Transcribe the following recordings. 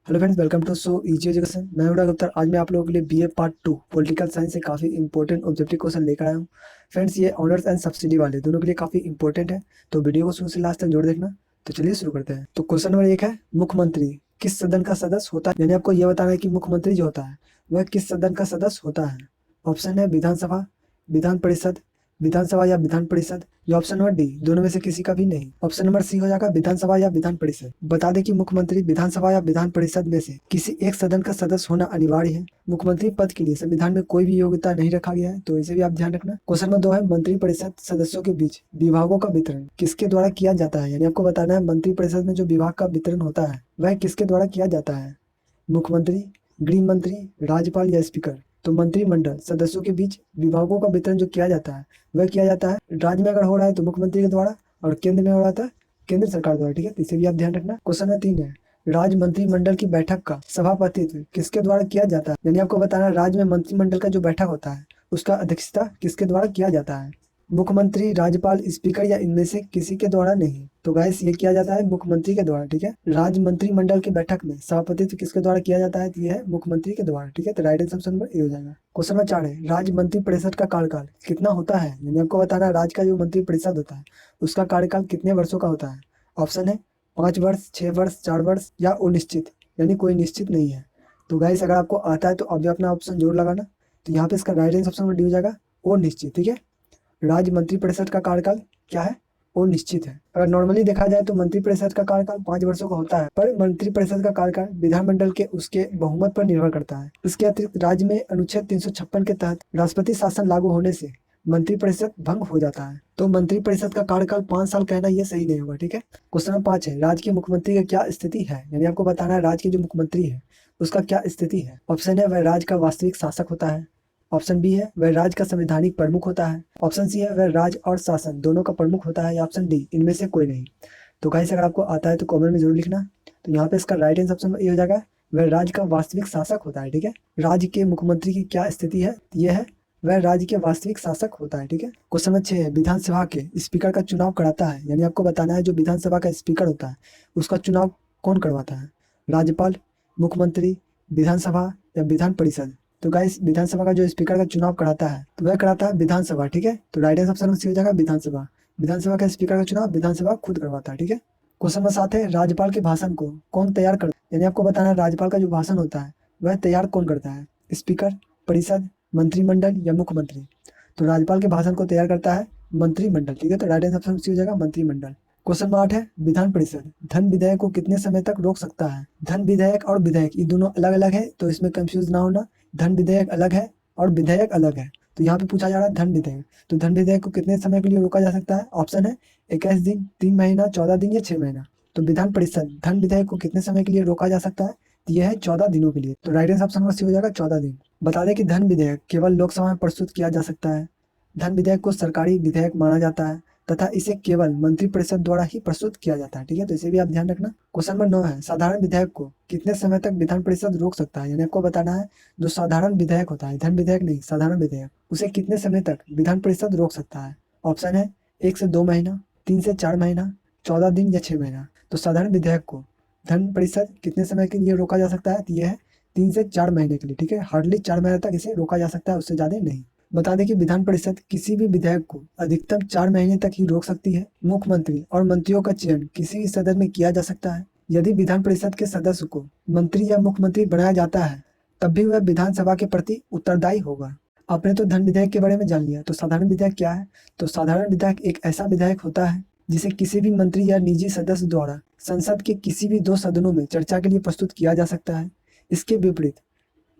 Hello friends, welcome to so easy education. मैं हूं doctor Gupta. आज मैं आप लोगों के लिए बीए पार्ट 2 पॉलिटिकल साइंस से काफ़ी इंपॉर्टेंट ऑब्जेक्टिव क्वेश्चन लेकर आया हूं। फ्रेंड्स, ये ऑनर्स एंड सब्सिडी वाले दोनों के लिए काफ़ी इंपॉर्टेंट है, तो वीडियो को शुरू से लास्ट तक जोड़ देखना। तो चलिए शुरू करते हैं। तो क्वेश्चन नंबर 1 है, मुख्यमंत्री किस सदन का सदस्य होता है? यानी आपको यह बताना है कि मुख्यमंत्री जो होता है वह किस सदन का सदस्य होता है। ऑप्शन है विधानसभा, विधान परिषद, विधानसभा या विधान परिषद, या ऑप्शन नंबर डी दोनों में से किसी का भी नहीं। ऑप्शन नंबर सी हो जाएगा विधानसभा या विधान परिषद। बता दें कि मुख्यमंत्री विधानसभा या विधान परिषद में से किसी एक सदन का सदस्य होना अनिवार्य है। मुख्यमंत्री पद के लिए संविधान में कोई भी योग्यता नहीं रखा गया है, तो इसे भी आप ध्यान रखना। क्वेश्चन नंबर 2 है, मंत्री परिषद सदस्यों के बीच विभागों का वितरण किसके द्वारा किया जाता है? यानी आपको बताना है मंत्री परिषद में जो विभाग का वितरण होता है वह किसके द्वारा किया जाता है। मुख्यमंत्री, गृह मंत्री, राज्यपाल या स्पीकर। तो मंत्रिमंडल सदस्यों के बीच विभागों का वितरण जो किया जाता है वह किया जाता है राज्य में अगर हो रहा है तो मुख्यमंत्री के द्वारा, और केंद्र में हो रहा था केंद्र सरकार द्वारा। ठीक है, तो इसे भी आप ध्यान रखना। क्वेश्चन नंबर 3 है, राज्य मंत्रिमंडल की बैठक का सभापतित्व किसके द्वारा किया जाता है? यानी आपको बताना है राज्य में मंत्रिमंडल का जो बैठक होता है उसका अध्यक्षता किसके द्वारा किया जाता है। मुख्यमंत्री, राज्यपाल, स्पीकर या इनमें से किसी के द्वारा नहीं। तो गाइस ये किया जाता है मुख्यमंत्री के द्वारा। ठीक है, राज्य मंत्रिमंडल की बैठक में सभापतित्व किसके द्वारा किया जाता है? तो ये है मुख्यमंत्री के द्वारा। ठीक है, तो right answer option number A हो जाएगा। क्वेश्चन नंबर 4 है, राज्य मंत्री परिषद का कार्यकाल कितना होता है? यानी आपको बताना है राज्य का जो मंत्री परिषद होता है उसका कार्यकाल कितने वर्षों का होता है। ऑप्शन है 5 वर्ष, 6 वर्ष, 4 वर्ष या अनिश्चित, यानी कोई निश्चित नहीं है। तो गाइस अगर आपको आता है तो अभी अपना ऑप्शन जोर लगाना। तो यहाँ पे इसका right answer option number D हो जाएगा, अनिश्चित। ठीक है, राज्य मंत्रिपरिषद का कार्यकाल क्या है? वो निश्चित है। अगर नॉर्मली देखा जाए तो मंत्रिपरिषद का कार्यकाल 5 वर्षों का होता है, पर मंत्रिपरिषद का कार्यकाल विधानमंडल के उसके बहुमत पर निर्भर करता है। इसके अतिरिक्त राज्य में अनुच्छेद 356 के तहत राष्ट्रपति शासन लागू होने से मंत्रिपरिषद भंग हो जाता है। तो मंत्रिपरिषद का कार्यकाल 5 साल कहना ये सही नहीं होगा। ठीक है, क्वेश्चन नंबर 5 है, राज्य के मुख्यमंत्री का क्या स्थिति है? यानी आपको बताना है राज्य के जो मुख्यमंत्री है उसका क्या स्थिति है। ऑप्शन है वह राज्य का वास्तविक शासक होता है। ऑप्शन बी है वह राज्य का संवैधानिक प्रमुख होता है। ऑप्शन सी है वह राज्य और शासन दोनों का प्रमुख होता है, या ऑप्शन डी इनमें से कोई नहीं। तो गाइस अगर आपको आता है तो कमेंट में जरूर लिखना। तो यहाँ पे इसका राइट आंसर ऑप्शन ये हो जाएगा, वह राज्य का वास्तविक शासक होता है। ठीक है, राज्य के मुख्यमंत्री की क्या स्थिति है? ये है वह राज्य के वास्तविक शासक होता है। ठीक है, क्वेश्चन नंबर 6 है, विधानसभा के स्पीकर का चुनाव कराता है? यानी आपको बताना है जो विधानसभा का स्पीकर होता है उसका चुनाव कौन करवाता है। राज्यपाल, मुख्यमंत्री, विधानसभा या विधान परिषद। तो गाइस विधानसभा का जो स्पीकर का चुनाव कराता है तो वह कराता है विधानसभा। ठीक है, तो राइट आंसर ऑप्शन सी हो जाएगा विधानसभा। विधानसभा का स्पीकर का चुनाव विधानसभा खुद करवाता है। ठीक है, क्वेश्चन नंबर 7 है, राज्यपाल के भाषण को कौन तैयार करता है? यानी आपको बताना है राज्यपाल का जो भाषण होता है वह तैयार कौन करता है। स्पीकर, परिषद, मंत्रिमंडल या मुख्यमंत्री। तो राज्यपाल के भाषण को तैयार करता है मंत्रिमंडल। ठीक है, तो राइट आंसर ऑप्शन सी हो जाएगा मंत्रिमंडल। क्वेश्चन नंबर 8 है, विधान परिषद धन विधेयक को कितने समय तक रोक सकता है? धन विधेयक और विधेयक ये दोनों अलग अलग है, तो इसमें कंफ्यूज ना होना। धन विधेयक अलग है और विधेयक अलग है। तो यहाँ पे पूछा जा रहा है धन विधेयक, तो धन विधेयक को कितने समय के लिए रोका जा सकता है? ऑप्शन है 21 दिन, 3 महीना, 14 दिन या 6 महीना। तो विधान परिषद धन विधेयक को कितने समय के लिए रोका जा सकता है? तो यह है 14 दिनों के लिए। तो right answer option number C हो जाएगा 14 दिन। बता दें कि धन विधेयक केवल लोकसभा में प्रस्तुत किया जा सकता है। धन विधेयक को सरकारी विधेयक माना जाता है तथा इसे केवल मंत्रिपरिषद द्वारा ही प्रस्तुत किया जाता है। ठीक है, तो इसे भी आप ध्यान रखना। क्वेश्चन नंबर 9 है, साधारण विधेयक को कितने समय तक विधान परिषद रोक सकता है? यानी आपको बताना है जो साधारण विधेयक होता है, धन विधेयक नहीं, साधारण विधेयक, उसे कितने समय तक विधान परिषद रोक सकता है। ऑप्शन है 1 से 2 महीना, 3 से 4 महीना, 14 दिन या 6 महीना। तो साधारण विधेयक को धन परिषद कितने समय के लिए रोका जा सकता है? तो यह है 3 से 4 महीने के लिए। ठीक है, हार्डली 4 महीने तक इसे रोका जा सकता है, उससे ज्यादा नहीं। बता दें कि विधान परिषद किसी भी विधेयक को अधिकतम 4 महीने तक ही रोक सकती है। मुख्यमंत्री और मंत्रियों का चयन किसी भी सदन में किया जा सकता है। यदि विधान परिषद के सदस्य को मंत्री या मुख्यमंत्री बनाया जाता है तब भी वह विधानसभा के प्रति उत्तरदायी होगा। आपने तो धन विधेयक के बारे में जान लिया, तो साधारण विधेयक क्या है? तो साधारण विधेयक एक ऐसा विधेयक होता है जिसे किसी भी मंत्री या निजी सदस्य द्वारा संसद के किसी भी 2 सदनों में चर्चा के लिए प्रस्तुत किया जा सकता है। इसके विपरीत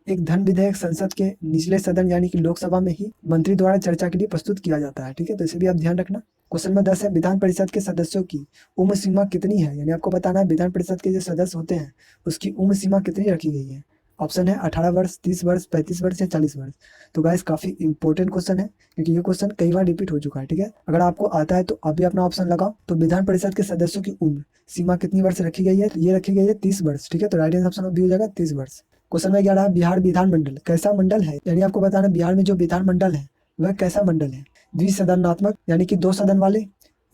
एक धन विधेयक संसद के निचले सदन यानी कि लोकसभा में ही मंत्री द्वारा चर्चा के लिए प्रस्तुत किया जाता है। ठीक है, तो इसे भी आप ध्यान रखना। क्वेश्चन नंबर 10 है, विधान परिषद के सदस्यों की उम्र सीमा कितनी है? यानी आपको बताना है विधान परिषद के जो सदस्य होते हैं उसकी उम्र सीमा कितनी रखी गई है। ऑप्शन है 18 वर्ष, 30 वर्ष, 35 वर्ष या 40 वर्ष। तो गाइस काफी इंपॉर्टेंट क्वेश्चन है क्योंकि ये क्वेश्चन कई बार रिपीट हो चुका है। ठीक है, अगर आपको आता है तो अभी अपना ऑप्शन लगाओ। तो विधान परिषद के सदस्यों की उम्र सीमा कितनी वर्ष रखी गई है? ये रखी गई है 30 वर्ष। ठीक है, तो राइट आंसर ऑप्शन बी हो जाएगा 30 वर्ष। क्वेश्चन में 11 बिहार विधानमंडल कैसा मंडल है? यानी आपको बताना बिहार में जो विधानमंडल है वह कैसा मंडल है। द्विसदनात्मक यानी कि 2 सदन वाले,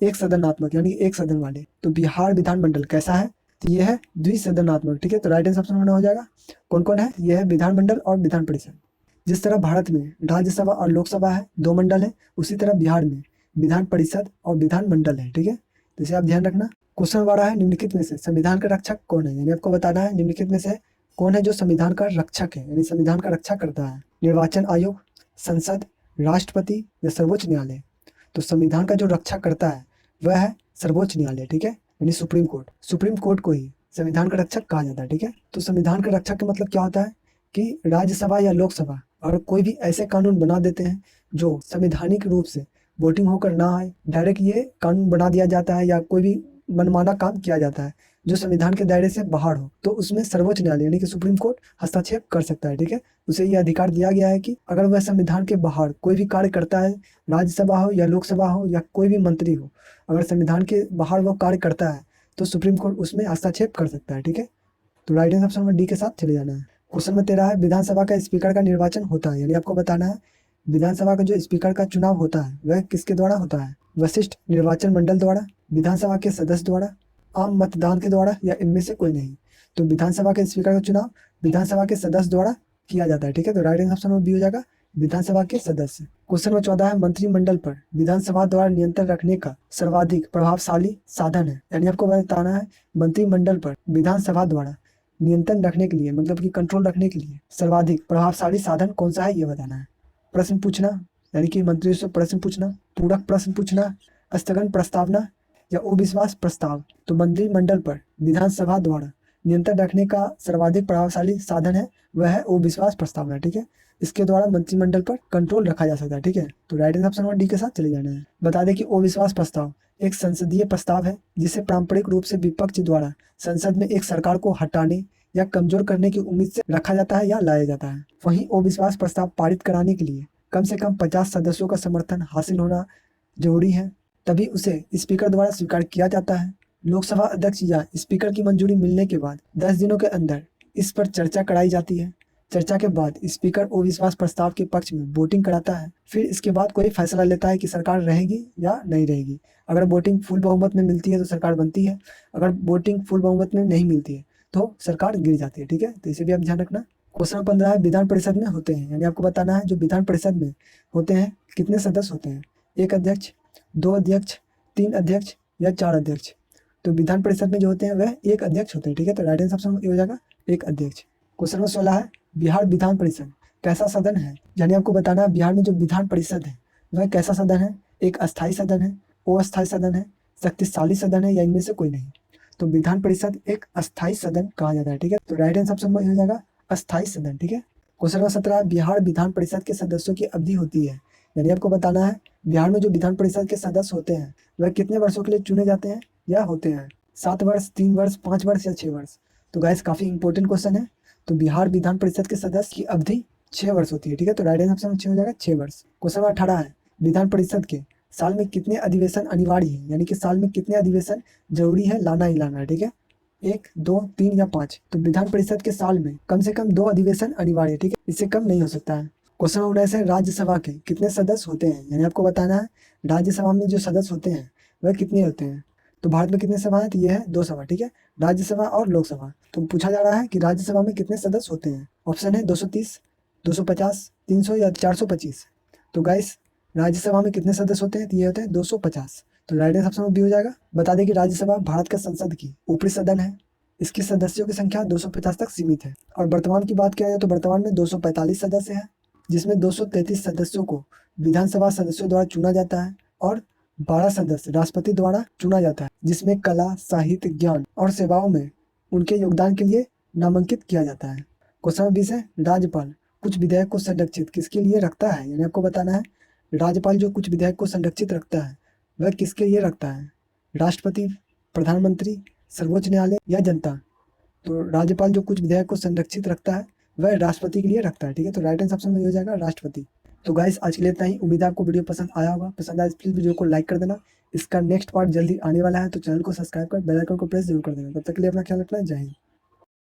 एक सदनात्मक यानी कि 1 सदन वाले। तो बिहार विधानमंडल कैसा है? तो ये है द्विसदनात्मक, ठीक है। तो राइट आंसर ऑप्शन वन हो जाएगा। कौन कौन है? ये है विधानमंडल और विधान परिषद। जिस तरह भारत में राज्यसभा और लोकसभा है, दो मंडल है, उसी तरह बिहार में विधान परिषद और विधान मंडल है, ठीक है। तो इसे आप ध्यान रखना। क्वेश्चन वाला है निम्नलिखित में से संविधान का रक्षक कौन है, यानी आपको बताना है निम्नलिखित में से कौन है जो संविधान का रक्षक है, यानी संविधान का रक्षा करता है। निर्वाचन आयोग, संसद, राष्ट्रपति या सर्वोच्च न्यायालय। तो संविधान का जो रक्षा करता है वह है सर्वोच्च न्यायालय, ठीक है, यानी सुप्रीम कोर्ट। सुप्रीम कोर्ट को ही संविधान का रक्षक कहा जाता है, ठीक है। तो संविधान का रक्षक का मतलब क्या होता है कि राज्यसभा या लोकसभा अगर कोई भी ऐसे कानून बना देते हैं जो संवैधानिक रूप से वोटिंग होकर ना आए, डायरेक्ट ये कानून बना दिया जाता है, या कोई भी मनमाना काम किया जाता है जो संविधान के दायरे से बाहर हो, तो उसमें सर्वोच्च न्यायालय यानी कि सुप्रीम कोर्ट हस्तक्षेप कर सकता है, ठीक है। उसे ये अधिकार दिया गया है कि अगर वह संविधान के बाहर कोई भी कार्य करता है, राज्यसभा हो या लोकसभा हो या कोई भी मंत्री हो, अगर संविधान के बाहर वो कार्य करता है तो सुप्रीम कोर्ट उसमें हस्तक्षेप कर सकता है, ठीक है। तो right answer option number D के साथ चले जाना है। क्वेश्चन में 13 है विधानसभा का स्पीकर का निर्वाचन होता है, यानी आपको बताना है विधानसभा का जो स्पीकर का चुनाव होता है वह किसके द्वारा होता है? वशिष्ठ निर्वाचन मंडल द्वारा, विधानसभा के सदस्य द्वारा, आम मतदान के द्वारा या इनमें से कोई नहीं। तो विधानसभा के स्पीकर का चुनाव विधानसभा के सदस्य द्वारा किया जाता है, ठीक है। तो right answer option number B हो जाएगा विधानसभा के सदस्य। क्वेश्चन में 14 है मंत्रिमंडल पर विधानसभा द्वारा नियंत्रण रखने का सर्वाधिक प्रभावशाली साधन है, यानी आपको बताना है मंत्रिमंडल पर विधानसभा द्वारा नियंत्रण रखने के लिए, मतलब कि कंट्रोल रखने के लिए सर्वाधिक प्रभावशाली साधन कौन सा है ये बताना है। प्रश्न पूछना, यानी कि मंत्रियों से प्रश्न पूछना, पूरक प्रश्न पूछना, स्थगन प्रस्तावना या अविश्वास प्रस्ताव। तो मंत्रिमंडल पर विधानसभा द्वारा नियंत्रण रखने का सर्वाधिक प्रभावशाली साधन है वह है अविश्वास प्रस्तावना, ठीक है। इसके द्वारा मंत्रिमंडल पर कंट्रोल रखा जा सकता है, ठीक है। तो राइट आंसर ऑप्शन डी के साथ चले जाना है। बता दें कि अविश्वास प्रस्ताव एक संसदीय प्रस्ताव है जिसे पारंपरिक रूप से विपक्ष द्वारा संसद में एक सरकार को हटाने या कमजोर करने की उम्मीद से रखा जाता है या लाया जाता है। वहीं अविश्वास प्रस्ताव पारित कराने के लिए कम से कम 50 सदस्यों का समर्थन हासिल होना जरूरी है, तभी उसे स्पीकर द्वारा स्वीकार किया जाता है। लोकसभा अध्यक्ष या स्पीकर की मंजूरी मिलने के बाद 10 दिनों के अंदर इस पर चर्चा कराई जाती है। चर्चा के बाद स्पीकर अविश्वास प्रस्ताव के पक्ष में वोटिंग कराता है, फिर इसके बाद कोई फैसला लेता है कि सरकार रहेगी या नहीं रहेगी। अगर वोटिंग फुल बहुमत में मिलती है तो सरकार बनती है, अगर वोटिंग फुल बहुमत में नहीं मिलती है तो सरकार गिर जाती है, ठीक है। तो इसे भी आप ध्यान रखना। क्वेश्चन 15 है विधान परिषद में होते हैं, यानी आपको बताना है जो विधान परिषद में होते हैं कितने सदस्य होते हैं? एक अध्यक्ष, दो अध्यक्ष, तीन अध्यक्ष या चार अध्यक्ष। तो विधान परिषद में जो होते हैं वह एक अध्यक्ष होते हैं, ठीक है। तो राइट आंसर ऑप्शन हो जाएगा एक अध्यक्ष। क्वेश्चन नंबर 16 है बिहार विधान परिषद कैसा सदन है, यानी आपको बताना है बिहार में जो विधान परिषद है वह कैसा सदन है? एक अस्थायी सदन है, अस्थायी सदन है, शक्तिशाली सदन है या इनमें से कोई नहीं। तो विधान परिषद एक अस्थायी सदन कहा जाता है, ठीक है। तो राइट आंसर ऑप्शन हो जाएगा अस्थायी सदन, ठीक है। क्वेश्चन नंबर 17 बिहार विधान परिषद के सदस्यों की अवधि होती है, यानी आपको बताना है बिहार में जो विधान परिषद के सदस्य होते हैं वह कितने वर्षों के लिए चुने जाते हैं या होते हैं? 7 वर्ष, 3 वर्ष, 5 वर्ष या 6 वर्ष। तो गाइस काफी इंपॉर्टेंट क्वेश्चन है। तो बिहार विधान परिषद के सदस्य की अवधि 6 वर्ष होती है, ठीक है। तो राइट आंसर ऑप्शन हो जाएगा 6 वर्ष। क्वेश्चन नंबर 18 है विधान परिषद के साल में कितने अधिवेशन अनिवार्य है, यानी कि साल में कितने अधिवेशन जरूरी है लाना ही लाना है, ठीक है। 1, 2, 3 या 5। तो विधान परिषद के साल में कम से कम 2 अधिवेशन अनिवार्य है, ठीक है, इससे कम नहीं हो सकता है। क्वेश्चन नंबर 19 है राज्यसभा के कितने सदस्य होते हैं, यानी आपको बताना है राज्यसभा में जो सदस्य होते हैं वह कितने होते हैं। तो भारत में कितने सभा है? तो ये है 2 सभा, ठीक है, राज्यसभा और लोकसभा। तो पूछा जा रहा है कि राज्यसभा में कितने सदस्य होते हैं। ऑप्शन है 230, 250, 300 या 425। तो गाइस राज्यसभा में कितने सदस्य होते हैं? तो ये होते हैं 250। तो राइट आंसर ऑप्शन बी हो जाएगा। बता दें कि राज्यसभा भारत के संसद की ऊपरी सदन है, इसके सदस्यों की संख्या 250 तक सीमित है। और वर्तमान की बात किया जाए तो वर्तमान में 245 सदस्य हैं, जिसमें 233 सदस्यों को विधानसभा सदस्यों द्वारा चुना जाता है और 12 सदस्य राष्ट्रपति द्वारा चुना जाता है, जिसमें कला, साहित्य, ज्ञान और सेवाओं में उनके योगदान के लिए नामांकित किया जाता है। क्वेश्चन 20 है राज्यपाल कुछ विधेयक को संरक्षित किसके लिए रखता है, यानी आपको बताना है राज्यपाल जो कुछ विधेयक को संरक्षित रखता है वह किसके लिए रखता है? राष्ट्रपति, प्रधानमंत्री, सर्वोच्च न्यायालय या जनता। तो राज्यपाल जो कुछ विधेयक को संरक्षित रखता है वह राष्ट्रपति के लिए रखता है, ठीक है। तो राइट आंसर ऑप्शन में हो जाएगा राष्ट्रपति। तो गाइस आज के लिए इतना ही। उम्मीद है आपको वीडियो पसंद आया होगा। पसंद आया प्लीज वीडियो को लाइक कर देना। इसका नेक्स्ट पार्ट जल्दी आने वाला है, तो चैनल को सब्सक्राइब कर बेल आइकन को प्रेस जरूर कर देना। तब तक के लिए अपना ख्याल रखना। जय हिंद।